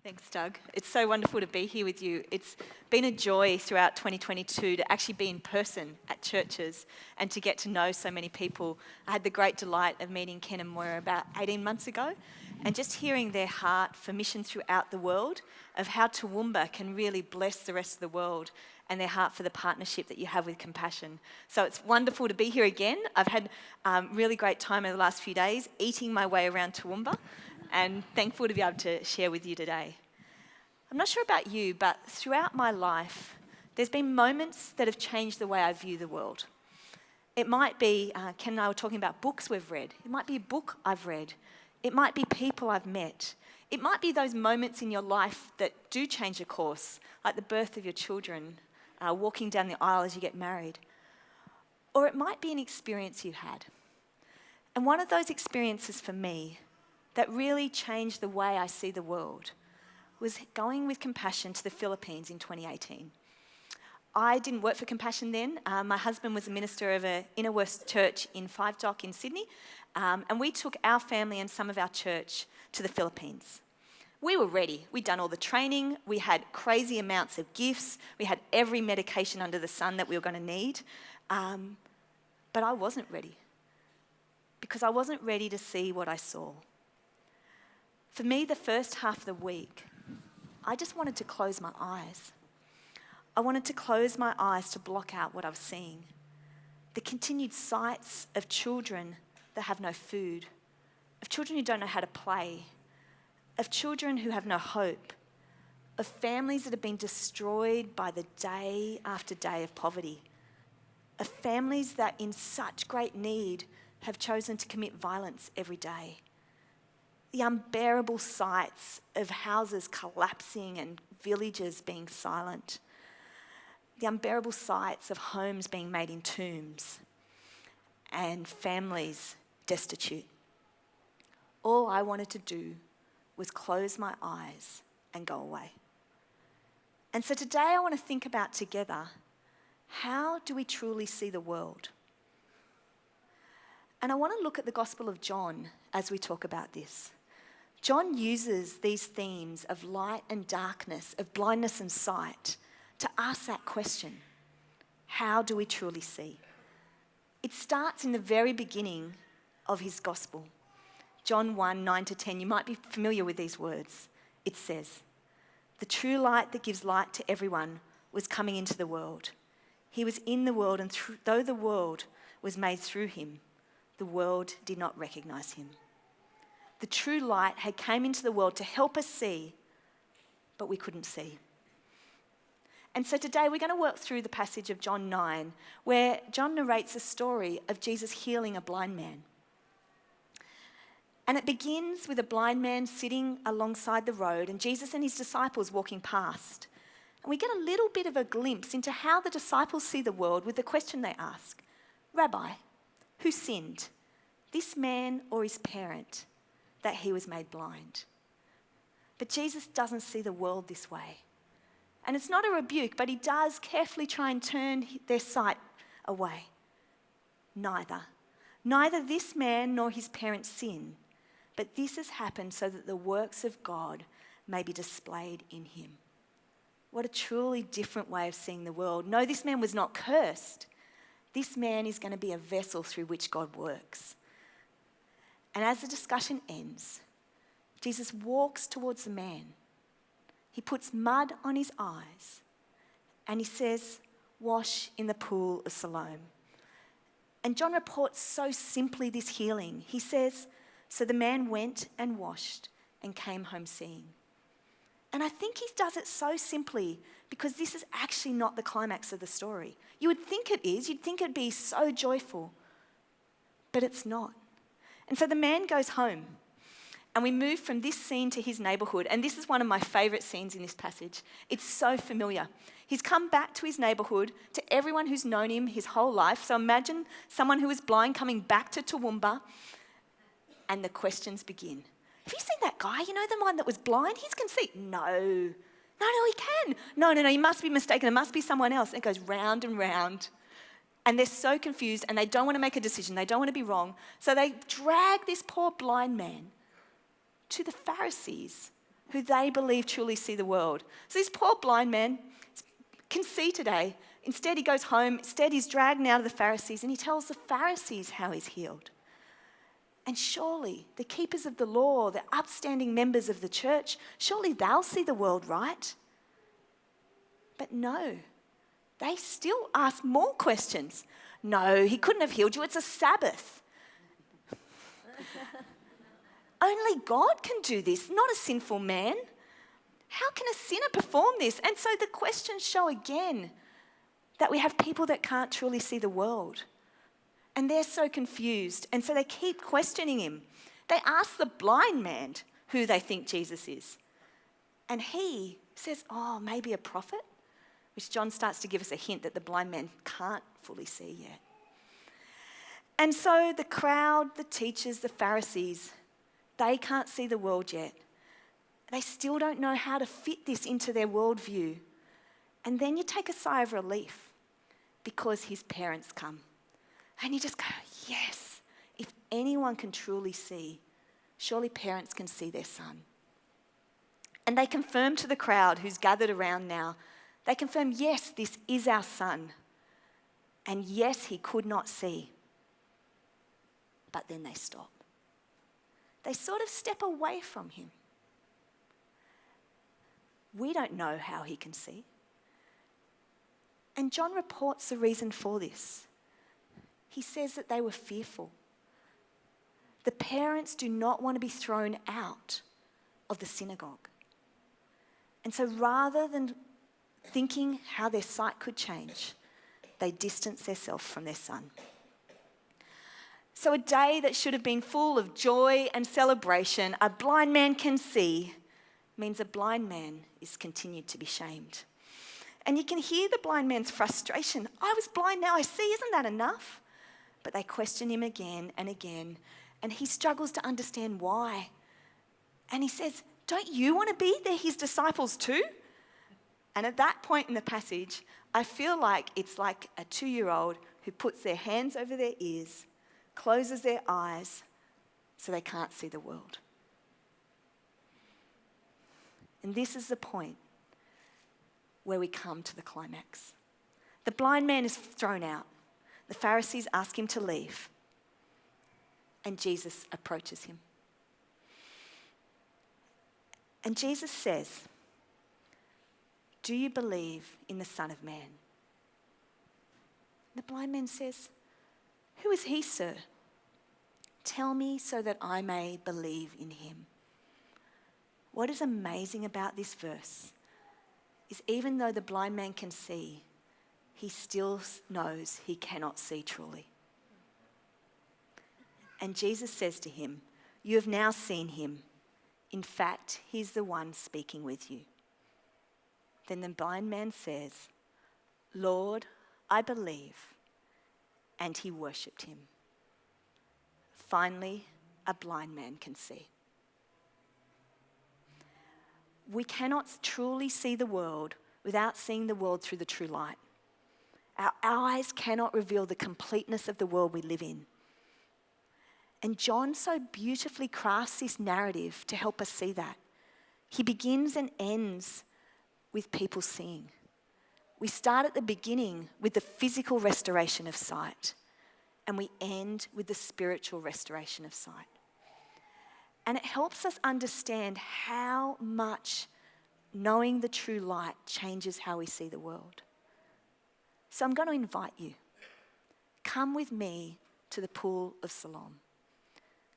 Thanks, Doug. It's so wonderful to be here with you. It's been a joy throughout 2022 to actually be in person at churches and to get to know so many people. I had the great delight of meeting Ken and Moira about 18 months ago and just hearing their heart for mission throughout the world, of how Toowoomba can really bless the rest of the world, and their heart for the partnership that you have with Compassion. So it's wonderful to be here again. I've had really great time over the last few days eating my way around Toowoomba, and thankful to be able to share with you today. I'm not sure about you, but throughout my life, there's been moments that have changed the way I view the world. It might be, Ken and I were talking about books we've read. It might be a book I've read. It might be people I've met. It might be those moments in your life that do change a course, like the birth of your children, walking down the aisle as you get married. Or it might be an experience you had. And one of those experiences for me that really changed the way I see the world was going with Compassion to the Philippines in 2018. I didn't work for Compassion then. My husband was a minister of an inner west church in Five Dock in Sydney, and we took our family and some of our church to the Philippines. We were ready. We'd done all the training. We had crazy amounts of gifts. We had every medication under the sun that we were going to need. But I wasn't ready, because I wasn't ready to see what I saw. For me, the first half of the week, I just wanted to close my eyes. I wanted to close my eyes to block out what I was seeing. The continued sights of children that have no food, of children who don't know how to play, of children who have no hope, of families that have been destroyed by the day after day of poverty, of families that in such great need have chosen to commit violence every day. The unbearable sights of houses collapsing and villages being silent. The unbearable sights of homes being made in tombs and families destitute. All I wanted to do was close my eyes and go away. And so today I want to think about together, how do we truly see the world? And I want to look at the Gospel of John as we talk about this. John uses these themes of light and darkness, of blindness and sight, to ask that question: how do we truly see? It starts in the very beginning of his gospel. John 1, 9-10, you might be familiar with these words. It says, "The true light that gives light to everyone was coming into the world. He was in the world, and though the world was made through him, the world did not recognize him." The true light had came into the world to help us see, but we couldn't see. And so today we're going to work through the passage of John 9, where John narrates a story of Jesus healing a blind man. And it begins with a blind man sitting alongside the road and Jesus and his disciples walking past. And we get a little bit of a glimpse into how the disciples see the world with the question they ask: "Rabbi, who sinned, this man or his parent, that he was made blind?" But Jesus doesn't see the world this way. And it's not a rebuke, but he does carefully try and turn their sight away. Neither this man nor his parents sin, but this has happened so that the works of God may be displayed in him. What a truly different way of seeing the world. No, this man was not cursed. This man is going to be a vessel through which God works. And as the discussion ends, Jesus walks towards the man. He puts mud on his eyes and he says, "Wash in the pool of Siloam." And John reports so simply this healing. He says, "So the man went and washed and came home seeing." And I think he does it so simply because this is actually not the climax of the story. You would think it is. You'd think it'd be so joyful, but it's not. And so the man goes home, and we move from this scene to his neighbourhood. And this is one of my favourite scenes in this passage. It's so familiar. He's come back to his neighbourhood, to everyone who's known him his whole life. So imagine someone who was blind coming back to Toowoomba, and the questions begin. "Have you seen that guy? You know, the one that was blind? He can see." No, he can. No, you must be mistaken. It must be someone else. And it goes round and round. And they're so confused and they don't want to make a decision. They don't want to be wrong. So they drag this poor blind man to the Pharisees, who they believe truly see the world. So this poor blind man can see today. Instead, he goes home. Instead, he's dragged out of the Pharisees, and he tells the Pharisees how he's healed. And surely the keepers of the law, the upstanding members of the church, surely they'll see the world right. But no, they still ask more questions. No, he couldn't have healed you. It's a Sabbath. Only God can do this, not a sinful man. How can a sinner perform this? And so the questions show again that we have people that can't truly see the world. And they're so confused. And so they keep questioning him. They ask the blind man who they think Jesus is. And he says, oh, maybe a prophet? Which John starts to give us a hint that the blind man can't fully see yet. And so the crowd, the teachers, the Pharisees, they can't see the world yet. They still don't know how to fit this into their worldview. And then you take a sigh of relief because his parents come. And you just go, yes, if anyone can truly see, surely parents can see their son. And they confirm to the crowd who's gathered around now, they confirm, yes, this is our son. And yes, he could not see. But then they stop. They sort of step away from him. We don't know how he can see. And John reports the reason for this. He says that they were fearful. The parents do not want to be thrown out of the synagogue. And so rather than thinking how their sight could change, they distance themselves from their son. So a day that should have been full of joy and celebration, a blind man can see, means a blind man is continued to be shamed. And you can hear the blind man's frustration. I was blind, now I see, isn't that enough? But they question him again and again, and he struggles to understand why. And he says, don't you want to be his disciples too? And at that point in the passage, I feel like it's like a 2-year-old who puts their hands over their ears, closes their eyes so they can't see the world. And this is the point where we come to the climax. The blind man is thrown out. The Pharisees ask him to leave. And Jesus approaches him. And Jesus says, do you believe in the Son of Man? The blind man says, who is he, sir? Tell me so that I may believe in him. What is amazing about this verse is even though the blind man can see, he still knows he cannot see truly. And Jesus says to him, you have now seen him. In fact, he's the one speaking with you. Then the blind man says, Lord, I believe. And he worshipped him. Finally, a blind man can see. We cannot truly see the world without seeing the world through the true light. Our eyes cannot reveal the completeness of the world we live in. And John so beautifully crafts this narrative to help us see that. He begins and ends with people seeing. We start at the beginning with the physical restoration of sight, and we end with the spiritual restoration of sight. And it helps us understand how much knowing the true light changes how we see the world. So I'm going to invite you. Come with me to the pool of Siloam,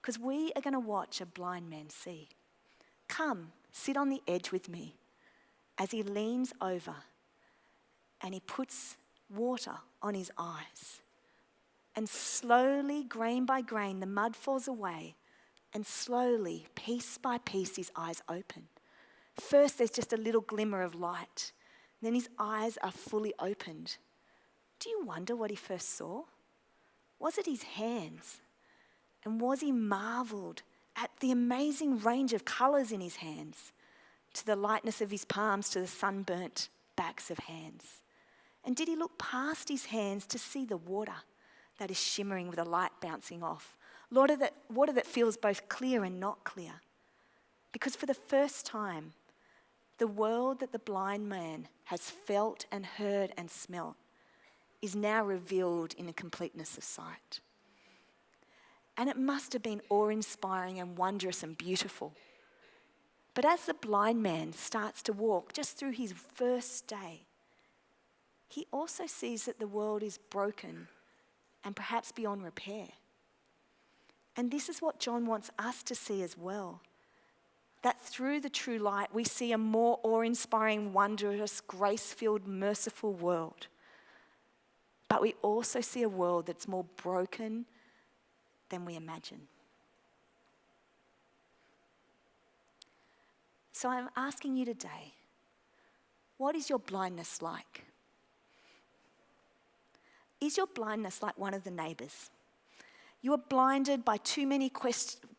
because we are going to watch a blind man see. Come, sit on the edge with me as he leans over and he puts water on his eyes. And slowly, grain by grain, the mud falls away, and slowly, piece by piece, his eyes open. First, there's just a little glimmer of light. Then his eyes are fully opened. Do you wonder what he first saw? Was it his hands? And was he marveled at the amazing range of colours in his hands, to the lightness of his palms, to the sunburnt backs of hands? And did he look past his hands to see the water that is shimmering with the light bouncing off? Water that feels both clear and not clear, Because for the first time, the world that the blind man has felt and heard and smelt is now revealed in a completeness of sight. And it must have been awe-inspiring and wondrous and beautiful. But as the blind man starts to walk just through his first day, he also sees that the world is broken and perhaps beyond repair. And this is what John wants us to see as well. That through the true light, we see a more awe-inspiring, wondrous, grace-filled, merciful world. But we also see a world that's more broken than we imagine. So I'm asking you today, what is your blindness like? Is your blindness like one of the neighbours? You are blinded by too many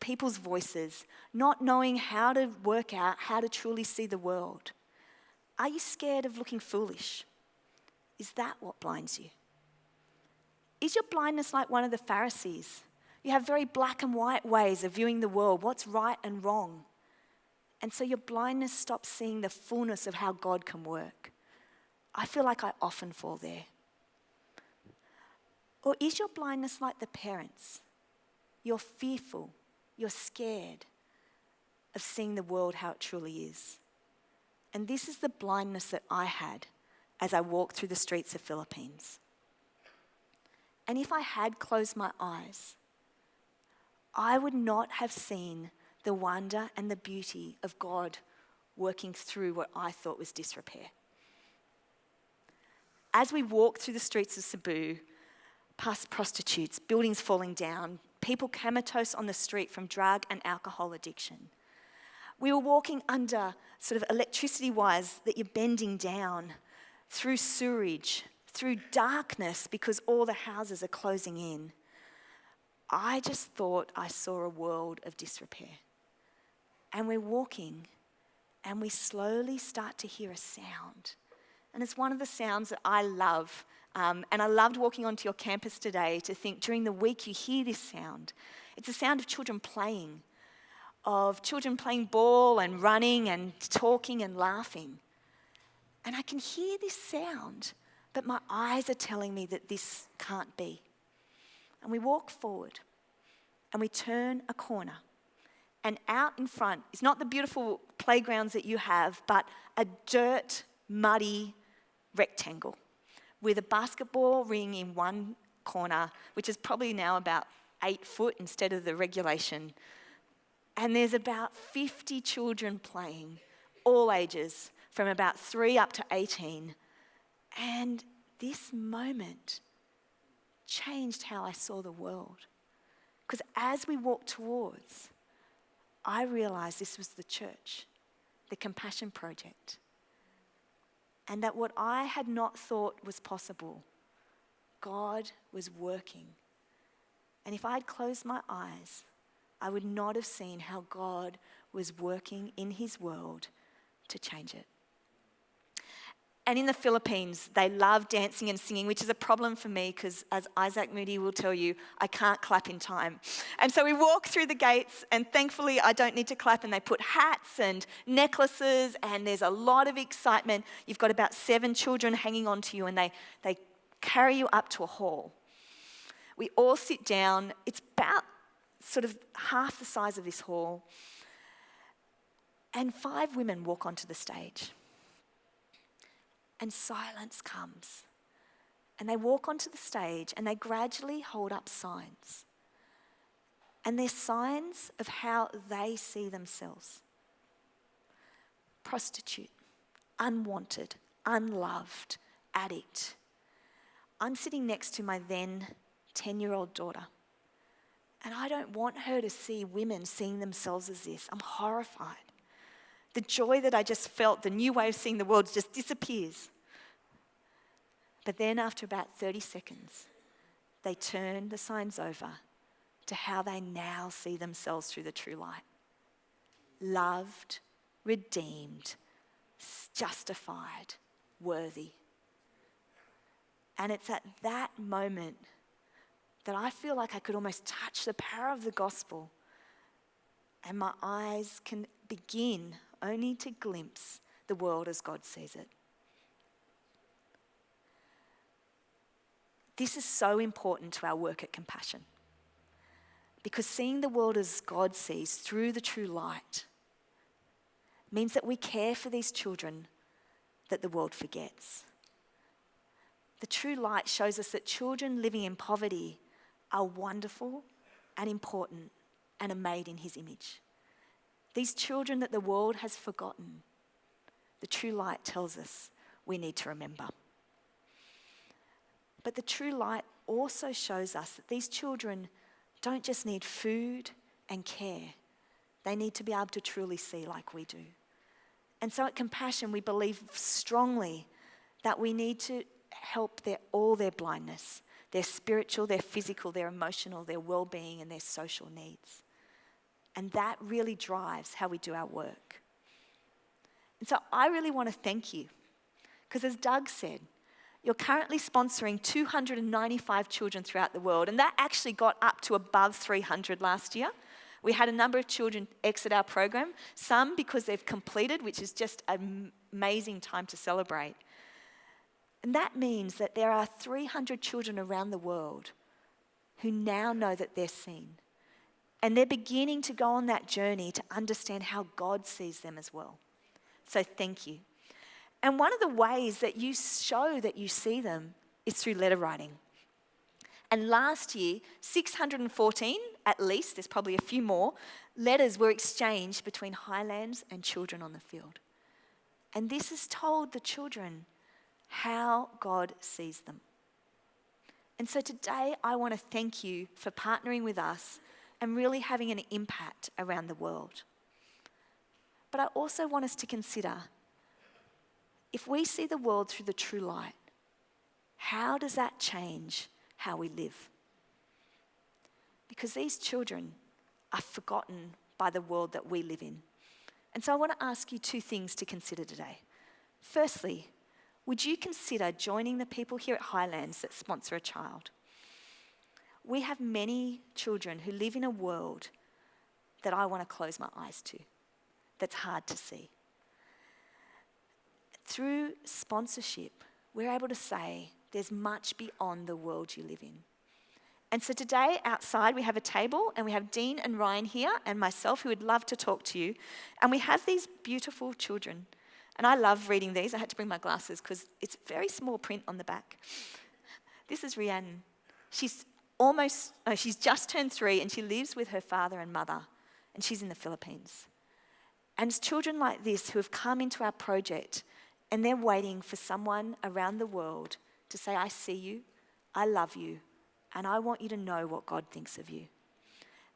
people's voices, not knowing how to work out how to truly see the world. Are you scared of looking foolish? Is that what blinds you? Is your blindness like one of the Pharisees? You have very black and white ways of viewing the world, what's right and wrong. And so your blindness stops seeing the fullness of how God can work. I feel like I often fall there. Or is your blindness like the parents? You're fearful, you're scared of seeing the world how it truly is. And this is the blindness that I had as I walked through the streets of Philippines. And if I had closed my eyes, I would not have seen the wonder and the beauty of God working through what I thought was disrepair. As we walked through the streets of Cebu, past prostitutes, buildings falling down, people comatose on the street from drug and alcohol addiction. We were walking under sort of electricity wires that you're bending down, through sewerage, through darkness because all the houses are closing in. I just thought I saw a world of disrepair. And we're walking and we slowly start to hear a sound. And it's one of the sounds that I love. And I loved walking onto your campus today to think during the week you hear this sound. It's the sound of children playing ball and running and talking and laughing. And I can hear this sound, but my eyes are telling me that this can't be. And we walk forward and we turn a corner. And out in front is not the beautiful playgrounds that you have, but a dirt, muddy rectangle with a basketball ring in one corner, which is probably now about 8 foot instead of the regulation. And there's about 50 children playing, all ages, from about 3 up to 18. And this moment changed how I saw the world. Because as we walked towards, I realized this was the church, the Compassion Project. And that what I had not thought was possible, God was working. And if I had closed my eyes, I would not have seen how God was working in his world to change it. And in the Philippines, they love dancing and singing, which is a problem for me because, as Isaac Moody will tell you, I can't clap in time. And so we walk through the gates, and thankfully I don't need to clap, and they put hats and necklaces, and there's a lot of excitement. You've got about 7 children hanging on to you, and they carry you up to a hall. We all sit down. It's about sort of half the size of this hall. And 5 women walk onto the stage. And silence comes. And they walk onto the stage and they gradually hold up signs. And they're signs of how they see themselves. Prostitute, unwanted, unloved, addict. I'm sitting next to my then 10-year-old daughter. And I don't want her to see women seeing themselves as this. I'm horrified. The joy that I just felt, the new way of seeing the world just disappears. But then after about 30 seconds, they turn the signs over to how they now see themselves through the true light. Loved, redeemed, justified, worthy. And it's at that moment that I feel like I could almost touch the power of the gospel, and my eyes can begin only to glimpse the world as God sees it. This is so important to our work at Compassion, because seeing the world as God sees through the true light means that we care for these children that the world forgets. The true light shows us that children living in poverty are wonderful and important and are made in his image. These children that the world has forgotten, the true light tells us we need to remember. But the true light also shows us that these children don't just need food and care. They need to be able to truly see like we do. And so at Compassion, we believe strongly that we need to help all their blindness, their spiritual, their physical, their emotional, their well-being, and their social needs. And that really drives how we do our work. And so I really want to thank you, because as Doug said, you're currently sponsoring 295 children throughout the world, and that actually got up to above 300 last year. We had a number of children exit our program, some because they've completed, which is just an amazing time to celebrate. And that means that there are 300 children around the world who now know that they're seen. And they're beginning to go on that journey to understand how God sees them as well. So thank you. And one of the ways that you show that you see them is through letter writing. And last year, 614, at least, there's probably a few more, letters were exchanged between Highlands and children on the field. And this has told the children how God sees them. And so today, I want to thank you for partnering with us and really having an impact around the world. But I also want us to consider, if we see the world through the true light, how does that change how we live? Because these children are forgotten by the world that we live in. And so I want to ask you two things to consider today. Firstly, would you consider joining the people here at Highlands that sponsor a child? We have many children who live in a world that I want to close my eyes to, that's hard to see. Through sponsorship, we're able to say there's much beyond the world you live in. And so today outside we have a table, and we have Dean and Ryan here and myself who would love to talk to you. And we have these beautiful children. And I love reading these. I had to bring my glasses because it's very small print on the back. This is Rhiannon. She's just turned 3, and she lives with her father and mother, and she's in the Philippines. And it's children like this who have come into our project, and they're waiting for someone around the world to say, I see you, I love you, and I want you to know what God thinks of you.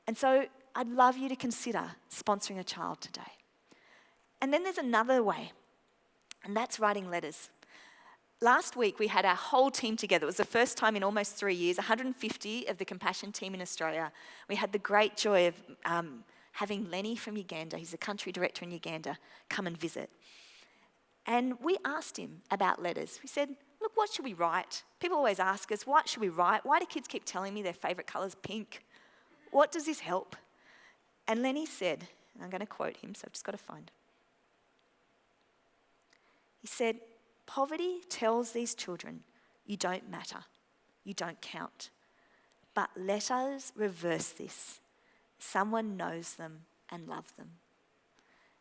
And so I'd love you to consider sponsoring a child today. And then there's another way, and that's writing letters. Last week we had our whole team together. It was the first time in almost 3 years, 150 of the Compassion team in Australia. We had the great joy of having Lenny from Uganda, he's the country director in Uganda, come and visit. And we asked him about letters. We said, look, what should we write? People always ask us, what should we write? Why do kids keep telling me their favourite colour is pink? What does this help? And Lenny said, and I'm going to quote him, so I've just got to find. He said, poverty tells these children, you don't matter, you don't count. But let us reverse this. Someone knows them and loves them.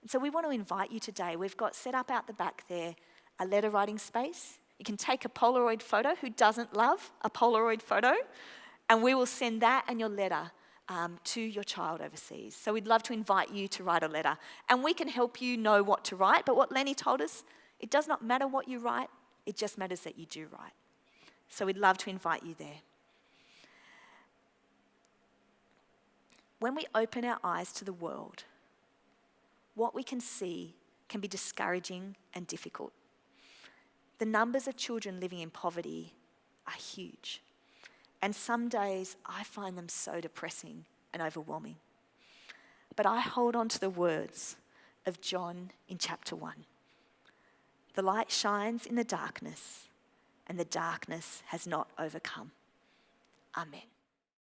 And so we want to invite you today. We've got set up out the back there a letter writing space. You can take a Polaroid photo. Who doesn't love a Polaroid photo? And we will send that and your letter to your child overseas. So we'd love to invite you to write a letter. And we can help you know what to write. But what Lenny told us, it does not matter what you write. It just matters that you do write. So we'd love to invite you there. When we open our eyes to the world, what we can see can be discouraging and difficult. The numbers of children living in poverty are huge. And some days I find them so depressing and overwhelming. But I hold on to the words of John in chapter 1. The light shines in the darkness, and the darkness has not overcome. Amen.